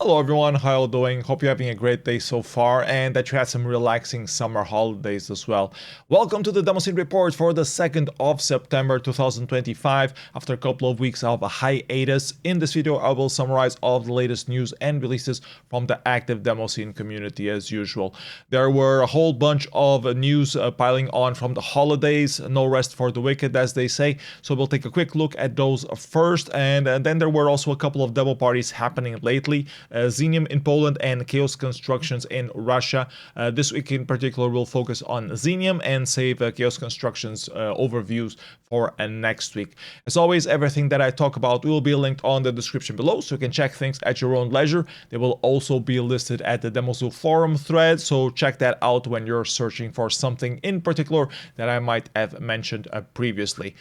Hello everyone, how you doing? Hope you're having a great day so far and that you had some relaxing summer holidays as well. Welcome to the Demoscene report for the 2nd of September 2025. After a couple of weeks of a hiatus, in this video I will summarize all of the latest news and releases from the active Demoscene community as usual. There were a whole bunch of news piling on from the holidays, no rest for the wicked as they say, so we'll take a quick look at those first, and then there were also a couple of demo parties happening lately. Xenium in Poland and Chaos Constructions in Russia. This week in particular we'll focus on Xenium and save Chaos Constructions overviews for next week. As always, everything that I talk about will be linked on the description below, so you can check things at your own leisure. They will also be listed at the Demoscene forum thread, so check that out when you're searching for something in particular that I might have mentioned previously.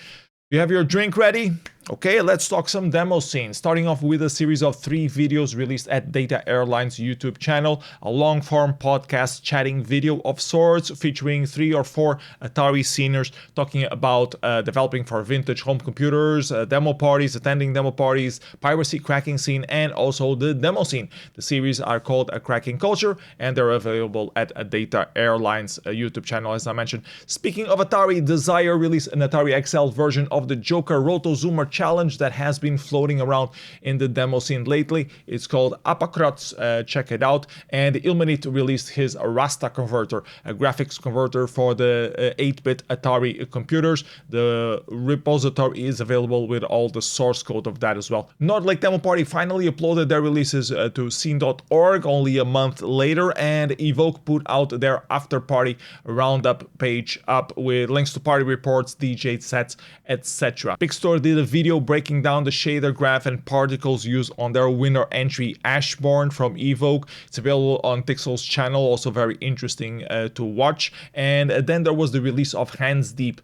You have your drink ready? Okay, let's talk some Demoscene. Starting off with a series of 3 videos released at Data Airlines YouTube channel, a long-form podcast chatting video of sorts featuring 3 or 4 Atari seniors talking about developing for vintage home computers, demo parties, attending demo parties, piracy cracking scene, and also the Demoscene. The series are called A Cracking Culture and they're available at a Data Airlines YouTube channel, as I mentioned. Speaking of Atari, Desire released an Atari XL version of the Joker Roto Zoomer challenge that has been floating around in the Demoscene lately. It's called apacrotz, check it out. And Ilmenit released his Rasta Converter, a graphics converter for the 8-bit Atari computers. The repository is available with all the source code of that as well. Nordlicht Demo Party finally uploaded their releases to scene.org only a month later, and Evoke put out their after party roundup page up with links to party reports, DJ sets, etc. Pixtor did a video breaking down the shader graph and particles used on their winner entry Ashborn from Evoke. It's available on TiXL's channel, also very interesting to watch. And then there was the release of Hands Deep,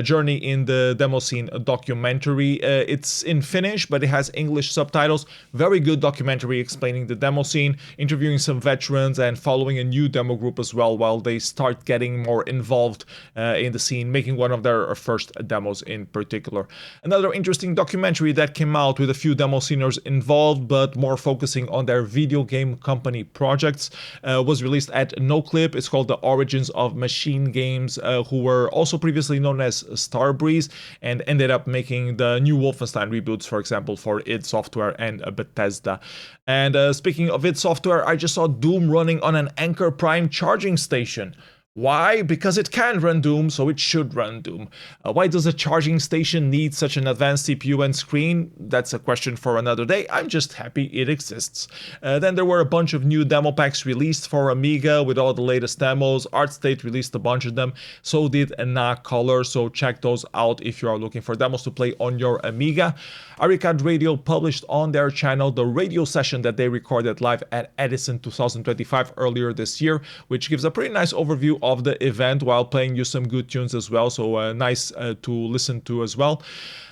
Journey in the Demoscene documentary. It's in Finnish, but it has English subtitles. Very good documentary explaining the Demoscene, interviewing some veterans and following a new demo group as well while they start getting more involved in the scene, making one of their first demos in particular. Another interesting documentary that came out with a few Demosceners involved, but more focusing on their video game company projects, was released at Noclip. It's called The Origins of MachineGames, who were also previously known as Starbreeze and ended up making the new Wolfenstein reboots, for example, for id Software and Bethesda. And speaking of id Software, I just saw Doom running on an ANKER Prime charging station. Why? Because it can run Doom, so it should run Doom. Why does a charging station need such an advanced CPU and screen? That's a question for another day. I'm just happy it exists. Then there were a bunch of new demo packs released for Amiga with all the latest demos. ArtState released a bunch of them, so did Noclip, so check those out if you are looking for demos to play on your Amiga. Ericade Radio published on their channel the radio session that they recorded live at Edison 2025 earlier this year, which gives a pretty nice overview of the event while playing you some good tunes as well, so nice to listen to as well.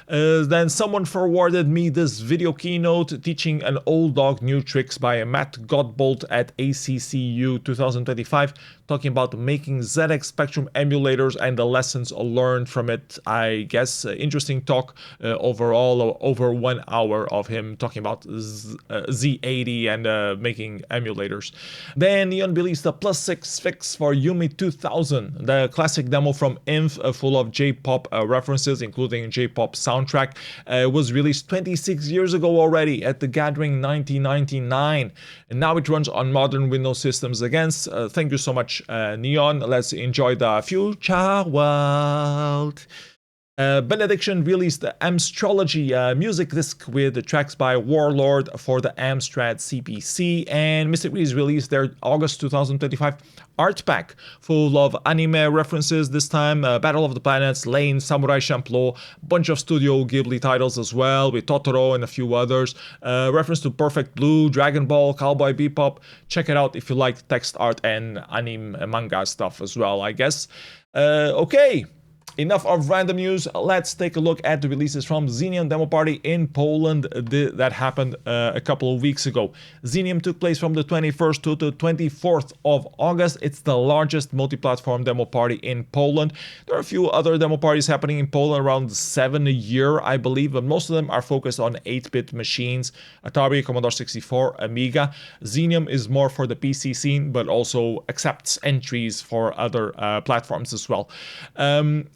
Then someone forwarded me this video keynote teaching an old dog new tricks by Matt Godbolt at ACCU 2025, talking about making ZX Spectrum emulators and the lessons learned from it. I guess interesting talk overall, over 1 hour of him talking about Z80 and making emulators. Then Neon released the +6 fix for Yume 2000, the classic demo from Inf, full of J-pop references, including J-pop soundtrack. Was released 26 years ago already at the Gathering 1999, and now it runs on modern Windows systems again. Thank you so much, Neon. Let's enjoy the future world. Benediction released the Amstrology music disc with the tracks by Warlord for the Amstrad CPC, and Mystic Breeze released their August 2025 art pack full of anime references this time, Battle of the Planets, Lane, Samurai Champloo, bunch of Studio Ghibli titles as well, with Totoro and a few others, reference to Perfect Blue, Dragon Ball, Cowboy Bebop. Check it out if you like text art and anime manga stuff as well, I guess. Okay. Enough of random news, let's take a look at the releases from Xenium Demo Party in Poland that happened a couple of weeks ago. Xenium took place from the 21st to the 24th of August. It's the largest multi-platform demo party in Poland. There are a few other demo parties happening in Poland, around 7 a year, I believe, but most of them are focused on 8-bit machines, Atari, Commodore 64, Amiga. Xenium is more for the PC scene, but also accepts entries for other platforms as well.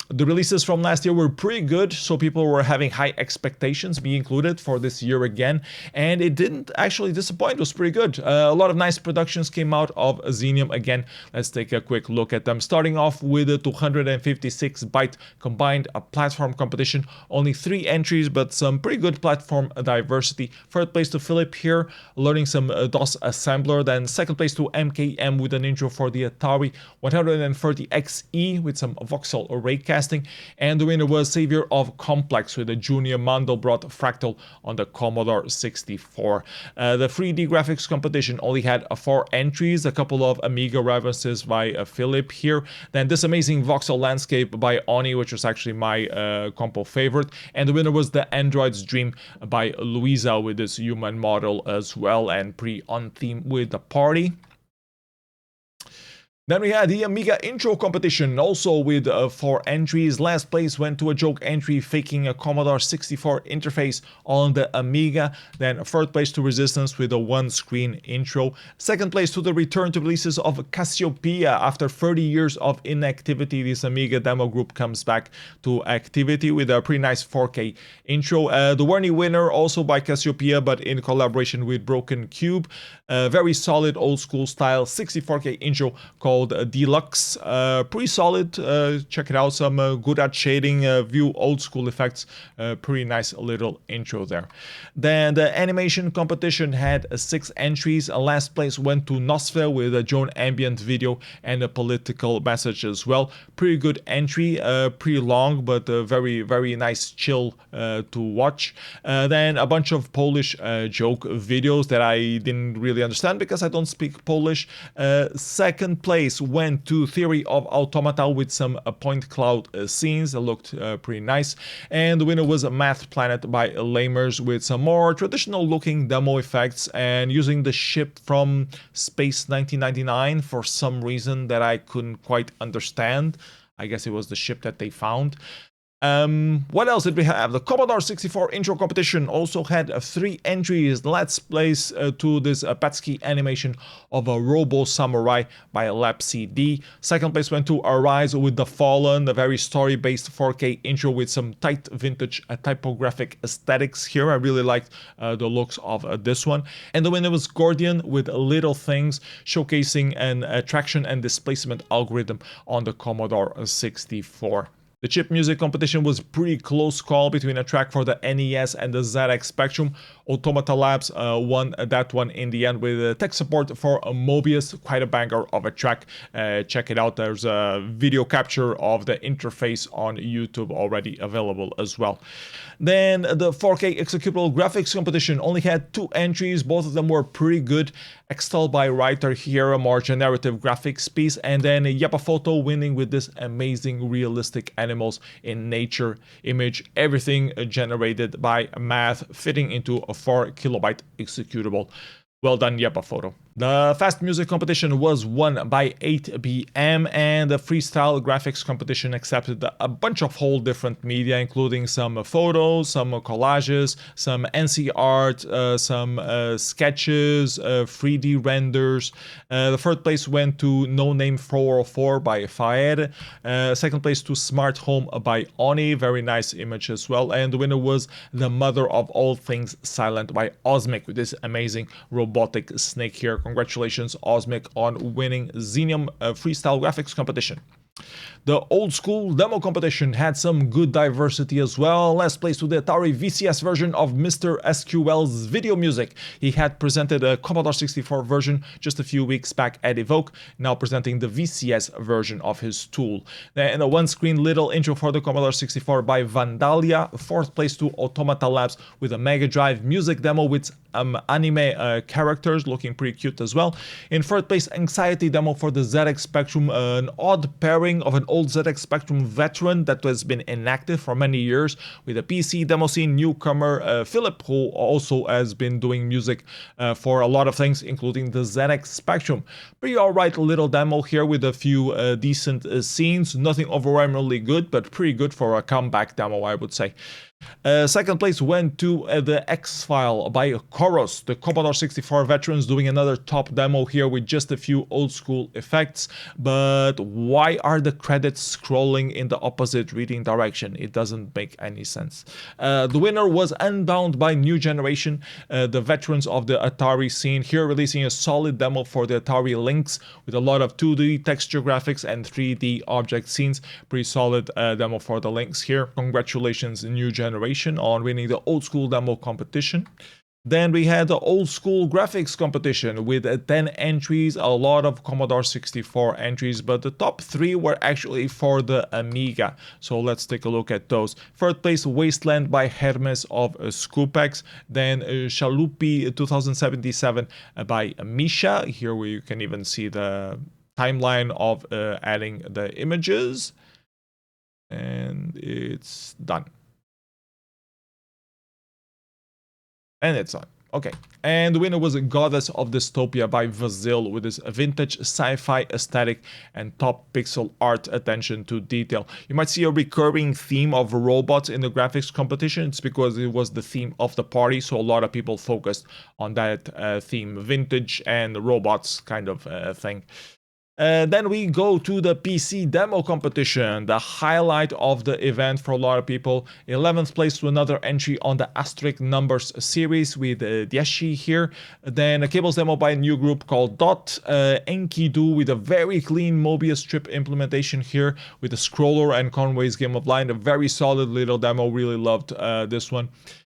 The releases from last year were pretty good, so people were having high expectations be included for this year again, and it didn't actually disappoint. It was pretty good. A lot of nice productions came out of Xenium again. Let's take a quick look at them. Starting off with a 256-byte combined platform competition. Only 3 entries, but some pretty good platform diversity. Third place to Philip here, learning some DOS assembler. Then second place to MKM with an intro for the Atari 130XE with some voxel array casting, and the winner was Savior of Complex with a Junior Mandelbrot fractal on the Commodore 64. The 3D graphics competition only had 4 entries, a couple of Amiga references by Philip here, then this amazing voxel landscape by Oni, which was actually my compo favorite, and the winner was the Android's Dream by Luisa with this human model as well, and pretty on theme with the party. Then we had the Amiga intro competition, also with 4 entries. Last place went to a joke entry faking a Commodore 64 interface on the Amiga. Then third place to Resistance with a 1-screen intro. Second place to the return to releases of Cassiopeia. After 30 years of inactivity, this Amiga demo group comes back to activity with a pretty nice 4K intro. The Werny winner also by Cassiopeia, but in collaboration with Broken Cube. Very solid old school style 64K intro called Deluxe. Pretty solid. Check it out. Some good at shading, view old school effects. Pretty nice little intro there. Then the animation competition had 6 entries. Last place went to Nosfe with a Joan ambient video and a political message as well. Pretty good entry. Pretty long, but very, very nice chill to watch. Then a bunch of Polish joke videos that I didn't really understand because I don't speak Polish. Second place went to Theory of Automata with some point cloud scenes that looked pretty nice, and the winner was Math Planet by Lamers with some more traditional looking demo effects and using the ship from Space 1999 for some reason that I couldn't quite understand. I guess it was the ship that they found. What else did we have? The Commodore 64 intro competition also had 3 entries. Let's place to this Patsky animation of a Robo Samurai by Lab CD. Second place went to Arise with The Fallen, a very story-based 4K intro with some tight vintage typographic aesthetics here. I really liked the looks of this one. And the winner was Gordian with Little Things, showcasing an attraction and displacement algorithm on the Commodore 64. The chip music competition was a pretty close call between a track for the NES and the ZX Spectrum. Automata Labs won that one in the end with tech support for Mobius, quite a banger of a track. Check it out, there's a video capture of the interface on YouTube already available as well. Then the 4K executable graphics competition only had 2 entries, both of them were pretty good. Extol by Writer here, a more generative graphics piece, and then Yappa Photo winning with this amazing realistic animals in nature image, everything generated by math fitting into a 4 kilobyte executable. Well done, Yappa Photo. The Fast Music competition was won by 8BM, and the Freestyle Graphics competition accepted a bunch of whole different media, including some photos, some collages, some NC art, some sketches, 3D renders. The third place went to No Name 404 by Faed. Second place to Smart Home by Oni, very nice image as well. And the winner was The Mother of All Things Silent by Osmic with this amazing robotic snake here. Congratulations, Osmic, on winning Xenium Freestyle Graphics competition. The old school demo competition had some good diversity as well. Last place to the Atari VCS version of Mr. SQL's video music. He had presented a Commodore 64 version just a few weeks back at Evoke, now presenting the VCS version of his tool. Then a one-screen little intro for the Commodore 64 by Vandalia. Fourth place to Automata Labs with a Mega Drive music demo with anime characters, looking pretty cute as well. In third place, Anxiety demo for the ZX Spectrum, an odd pairing recurring of an old ZX Spectrum veteran that has been inactive for many years, with a PC Demoscene newcomer Philip, who also has been doing music for a lot of things, including the ZX Spectrum. Pretty alright little demo here with a few decent scenes, nothing overwhelmingly good, but pretty good for a comeback demo, I would say. Second place went to the X-File by Chorus, the Commodore 64 veterans, doing another top demo here with just a few old school effects. But why are the credits scrolling in the opposite reading direction? It doesn't make any sense. The winner was Unbound by New Generation, the veterans of the Atari scene, here releasing a solid demo for the Atari Lynx with a lot of 2D texture graphics and 3D object scenes. Pretty solid demo for the Lynx here. Congratulations, New Generation, on winning the old school demo competition. Then we had the old school graphics competition with 10 entries, a lot of Commodore 64 entries, but the top 3 were actually for the Amiga. So let's take a look at those. Third place, Wasteland by Hermes of Scoopex. Then Chalupi 2077 by Misha. Here you can even see the timeline of adding the images. And it's done. And it's on. Okay. And the winner was a Goddess of Dystopia by Vasil with his vintage sci-fi aesthetic and top pixel art attention to detail. You might see a recurring theme of robots in the graphics competition. It's because it was the theme of the party, so a lot of people focused on that theme, vintage and robots kind of thing. Then we go to the PC demo competition, the highlight of the event for a lot of people. 11th place to another entry on the Asterisk Numbers series with Dieshi here. Then a cables demo by a new group called Dot. Enkidu with a very clean Mobius strip implementation here with the scroller and Conway's Game of Line. A very solid little demo, really loved this one.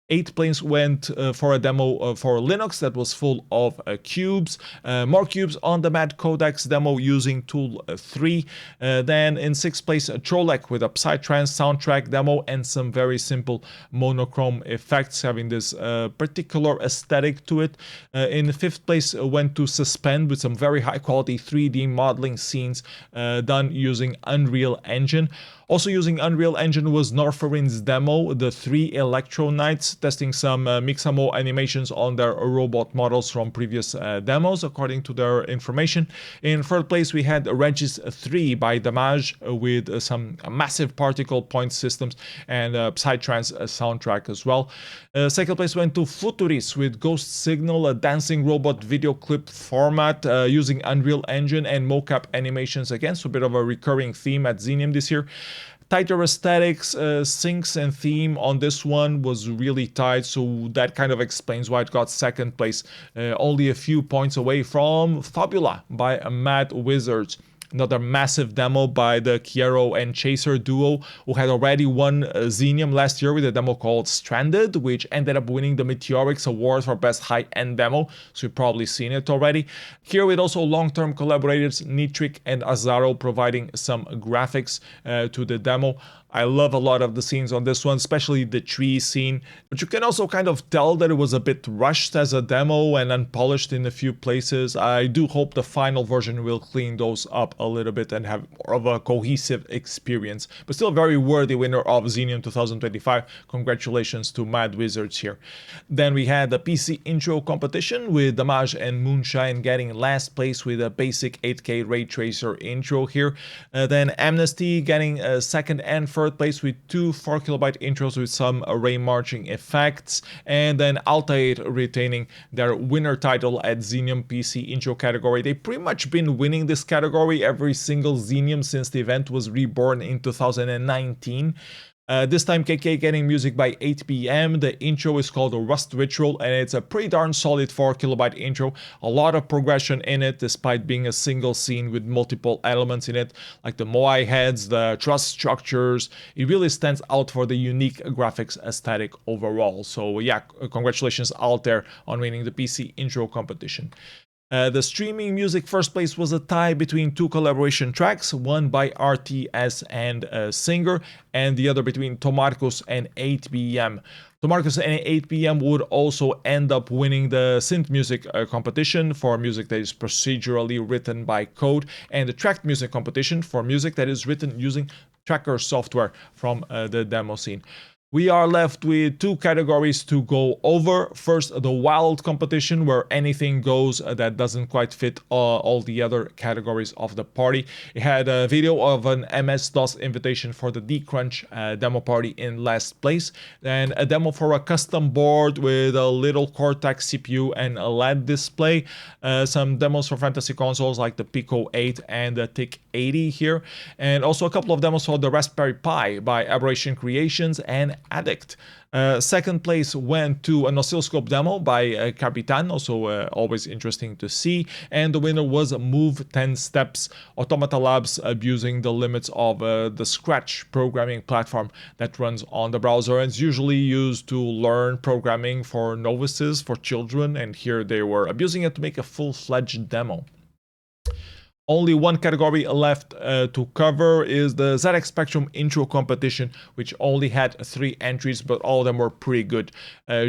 8 planes went for a demo for Linux that was full of cubes. More cubes on the Mad Codex demo using Tool 3. Then in 6th place, Trolec with a Psytrance soundtrack demo and some very simple monochrome effects having this particular aesthetic to it. In 5th place went to Suspend with some very high quality 3D modeling scenes done using Unreal Engine. Also using Unreal Engine was Norfarin's demo, the 3 Electro Knights, testing some Mixamo animations on their robot models from previous demos, according to their information. In 3rd place, we had Regis 3 by Damage with some massive particle point systems and Psytrance soundtrack as well. 2nd place went to Futuris with Ghost Signal, a dancing robot video clip format using Unreal Engine and mocap animations again, so a bit of a recurring theme at Xenium this year. Tighter aesthetics, syncs and theme on this one was really tight, so that kind of explains why it got 2nd place, only a few points away from Fabula by Mad Wizards. Another massive demo by the Kiero and Chaser duo, who had already won Xenium last year with a demo called Stranded, which ended up winning the Meteorix Award for Best High-End Demo, so you've probably seen it already. Here with also long-term collaborators Nitric and Azaro providing some graphics to the demo. I love a lot of the scenes on this one, especially the tree scene, but you can also kind of tell that it was a bit rushed as a demo and unpolished in a few places. I do hope the final version will clean those up a little bit and have more of a cohesive experience, but still a very worthy winner of Xenium 2025. Congratulations to Mad Wizards here. Then we had the PC intro competition with Damage and Moonshine getting last place with a basic 8K ray tracer intro here. Then Amnesty getting 2nd and 3rd place with 2 4KB intros with some array marching effects, and then Altair retaining their winner title at Xenium PC intro category. They've pretty much been winning this category every single Xenium since the event was reborn in 2019. This time KK getting music by 8 PM. The intro is called Rust Ritual and it's a pretty darn solid 4KB intro. A lot of progression in it despite being a single scene with multiple elements in it, like the Moai heads, the truss structures. It really stands out for the unique graphics aesthetic overall. So yeah, congratulations Altair on winning the PC intro competition. The streaming music first place was a tie between two collaboration tracks, one by RTS and Singer, and the other between Tomarcos and 8BM. Tomarcos and 8BM would also end up winning the synth music competition for music that is procedurally written by code, and the tracked music competition for music that is written using tracker software from the Demoscene. We are left with two categories to go over. First, the wild competition, where anything goes that doesn't quite fit all the other categories of the party. It had a video of an MS-DOS invitation for the D-Crunch demo party in last place, and a demo for a custom board with a little Cortex CPU and a LED display. Some demos for fantasy consoles like the Pico 8 and the TIC 80 here, and also a couple of demos for the Raspberry Pi by Aberration Creations and Addict. Second place went to an oscilloscope demo by Capitan, also always interesting to see, and the winner was Move 10 Steps, Automata Labs abusing the limits of the Scratch programming platform that runs on the browser and is usually used to learn programming for novices, for children, and here they were abusing it to make a full-fledged demo. Only one category left to cover is the ZX Spectrum Intro competition, which only had 3 entries, but all of them were pretty good.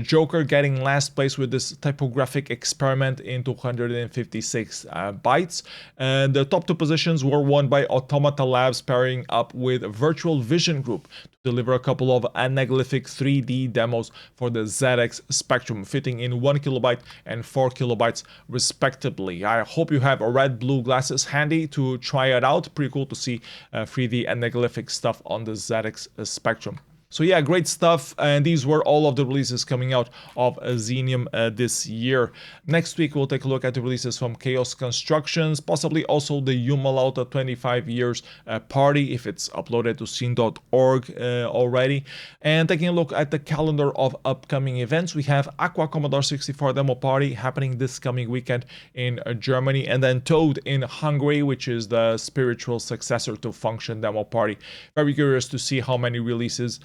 Joker getting last place with this typographic experiment in 256 bytes. And the top 2 positions were won by Automata Labs pairing up with Virtual Vision Group to deliver a couple of anaglyphic 3D demos for the ZX Spectrum, fitting in 1 kilobyte and 4 kilobytes respectively. I hope you have red-blue glasses handy to try it out. Pretty cool to see 3D anaglyphic stuff on the ZX Spectrum. So yeah, great stuff, and these were all of the releases coming out of Xenium this year. Next week we'll take a look at the releases from Chaos Constructions, possibly also the Yume 25 years party if it's uploaded to scene.org already. And taking a look at the calendar of upcoming events, we have Aqua Commodore 64 demo party happening this coming weekend in Germany, and then Toad in Hungary, which is the spiritual successor to Function demo party. Very curious to see how many releases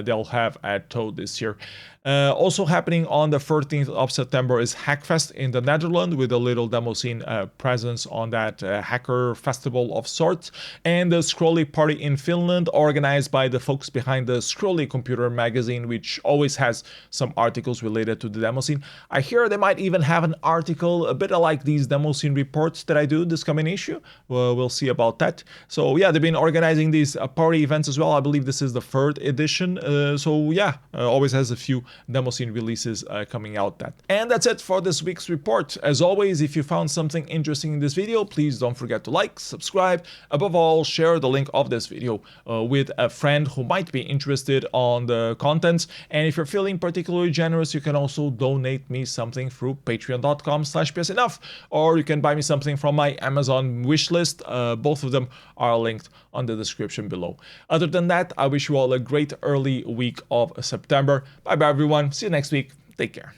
they'll have at Toad this year. Also happening on the 13th of September is Hackfest in the Netherlands, with a little Demoscene presence on that hacker festival of sorts, and the Scrolly party in Finland, organized by the folks behind the Scrolly computer magazine, which always has some articles related to the Demoscene. I hear they might even have an article a bit like these Demoscene reports that I do this coming issue. We'll see about that. So yeah, they've been organizing these party events as well. I believe this is the 3rd edition. So yeah, always has a few Demoscene releases coming out. And that's it for this week's report. As always, if you found something interesting in this video, please don't forget to like, subscribe, above all, share the link of this video with a friend who might be interested on the contents. And if you're feeling particularly generous, you can also donate me something through patreon.com/psenough, or you can buy me something from my Amazon wishlist. Both of them are linked on the description below. Other than that, I wish you all a great early week of September. Bye bye everyone. See you next week. Take care.